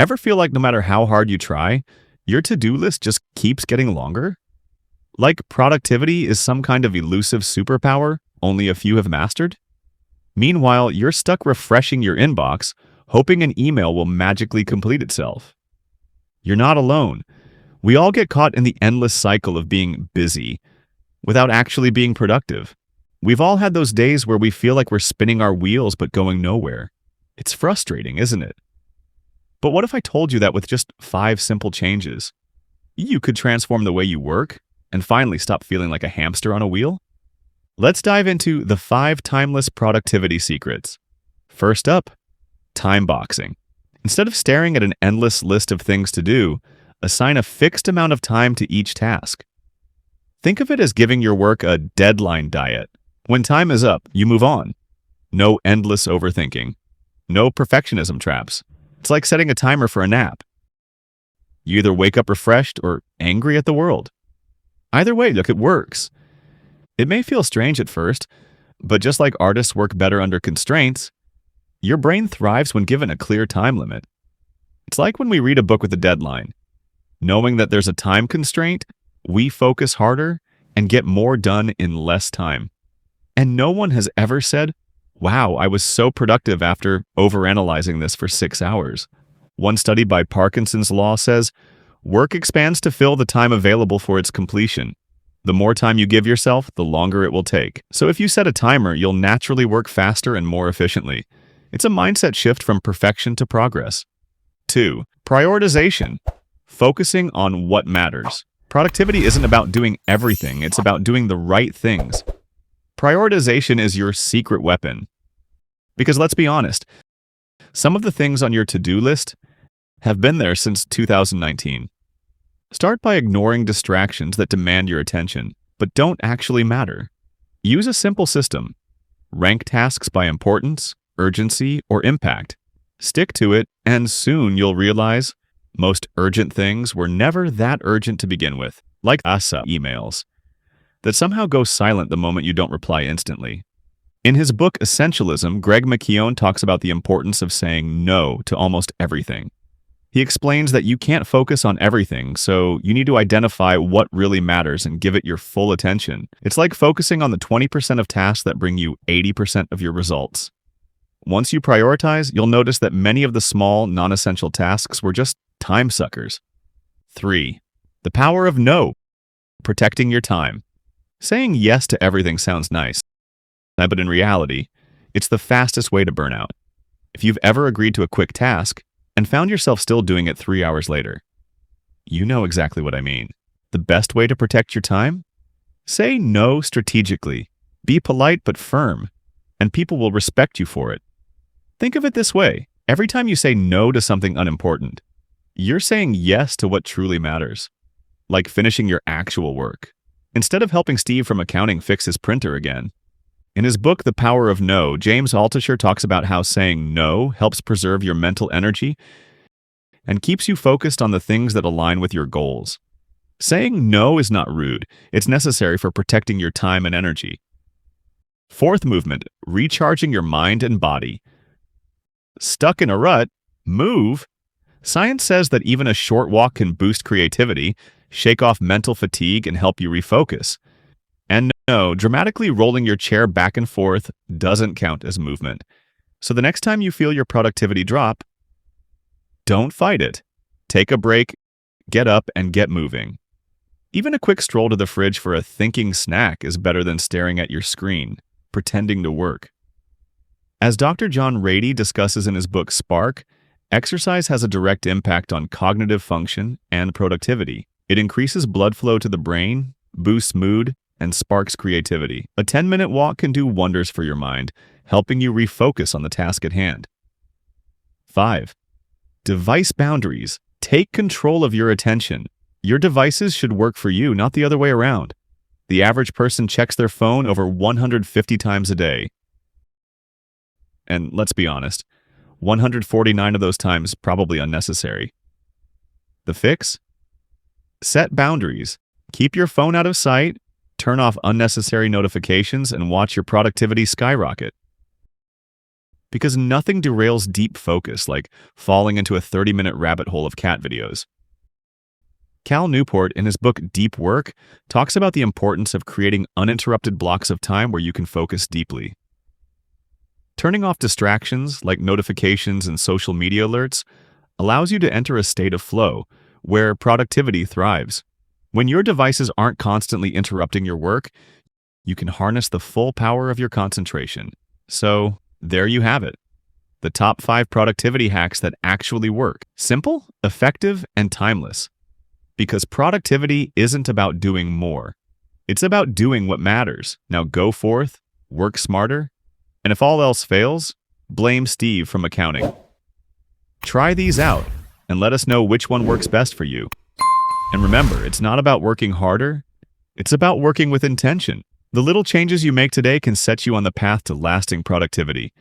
Ever feel like no matter how hard you try, your to-do list just keeps getting longer? Like productivity is some kind of elusive superpower only a few have mastered? Meanwhile, you're stuck refreshing your inbox, hoping an email will magically complete itself. You're not alone. We all get caught in the endless cycle of being busy without actually being productive. We've all had those days where we feel like we're spinning our wheels but going nowhere. It's frustrating, isn't it? But what if I told you that with just 5 simple changes, you could transform the way you work and finally stop feeling like a hamster on a wheel? Let's dive into the 5 timeless productivity secrets. First up, timeboxing. Instead of staring at an endless list of things to do, assign a fixed amount of time to each task. Think of it as giving your work a deadline diet. When time is up, you move on. No endless overthinking. No perfectionism traps. It's like setting a timer for a nap. You either wake up refreshed or angry at the world. Either way, look, it works. It may feel strange at first, but just like artists work better under constraints, your brain thrives when given a clear time limit. It's like when we read a book with a deadline. Knowing that there's a time constraint, we focus harder and get more done in less time. And no one has ever said, "Wow, I was so productive after overanalyzing this for 6 hours." One study by Parkinson's law says, work expands to fill the time available for its completion. The more time you give yourself, the longer it will take. So if you set a timer, you'll naturally work faster and more efficiently. It's a mindset shift from perfection to progress. 2. Prioritization. Focusing on what matters. Productivity isn't about doing everything, it's about doing the right things. Prioritization is your secret weapon. Because let's be honest, some of the things on your to-do list have been there since 2019. Start by ignoring distractions that demand your attention, but don't actually matter. Use a simple system. Rank tasks by importance, urgency, or impact. Stick to it, and soon you'll realize most urgent things were never that urgent to begin with, like ASA emails, that somehow go silent the moment you don't reply instantly. In his book Essentialism, Greg McKeown talks about the importance of saying no to almost everything. He explains that you can't focus on everything, so you need to identify what really matters and give it your full attention. It's like focusing on the 20% of tasks that bring you 80% of your results. Once you prioritize, you'll notice that many of the small, non-essential tasks were just time suckers. 3. The power of no. Protecting your time. Saying yes to everything sounds nice, but in reality, it's the fastest way to burn out. If you've ever agreed to a quick task and found yourself still doing it 3 hours later, you know exactly what I mean. The best way to protect your time? Say no strategically. Be polite but firm, and people will respect you for it. Think of it this way. Every time you say no to something unimportant, you're saying yes to what truly matters, like finishing your actual work, instead of helping Steve from accounting fix his printer again. In his book, The Power of No, James Altucher talks about how saying no helps preserve your mental energy and keeps you focused on the things that align with your goals. Saying no is not rude. It's necessary for protecting your time and energy. 4th movement, recharging your mind and body. Stuck in a rut? Move. Science says that even a short walk can boost creativity, shake off mental fatigue, and help you refocus. And no, dramatically rolling your chair back and forth doesn't count as movement. So the next time you feel your productivity drop, don't fight it. Take a break, get up, and get moving. Even a quick stroll to the fridge for a thinking snack is better than staring at your screen, pretending to work. As Dr. John Rady discusses in his book Spark, exercise has a direct impact on cognitive function and productivity. It increases blood flow to the brain, boosts mood, and sparks creativity. A 10-minute walk can do wonders for your mind, helping you refocus on the task at hand. 5. Device boundaries. Take control of your attention. Your devices should work for you, not the other way around. The average person checks their phone over 150 times a day. And let's be honest, 149 of those times probably unnecessary. The fix? Set boundaries. Keep your phone out of sight, turn off unnecessary notifications, and watch your productivity skyrocket. because nothing derails deep focus like falling into a 30-minute rabbit hole of cat videos. Cal Newport, in his book Deep Work, talks about the importance of creating uninterrupted blocks of time where you can focus deeply. Turning off distractions like notifications and social media alerts allows you to enter a state of flow where productivity thrives. When your devices aren't constantly interrupting your work, you can harness the full power of your concentration. So, there you have it. The top 5 productivity hacks that actually work. Simple, effective, and timeless. Because productivity isn't about doing more. It's about doing what matters. Now go forth, work smarter, and if all else fails, blame Steve from accounting. Try these out and let us know which one works best for you. And remember, it's not about working harder, it's about working with intention. The little changes you make today can set you on the path to lasting productivity.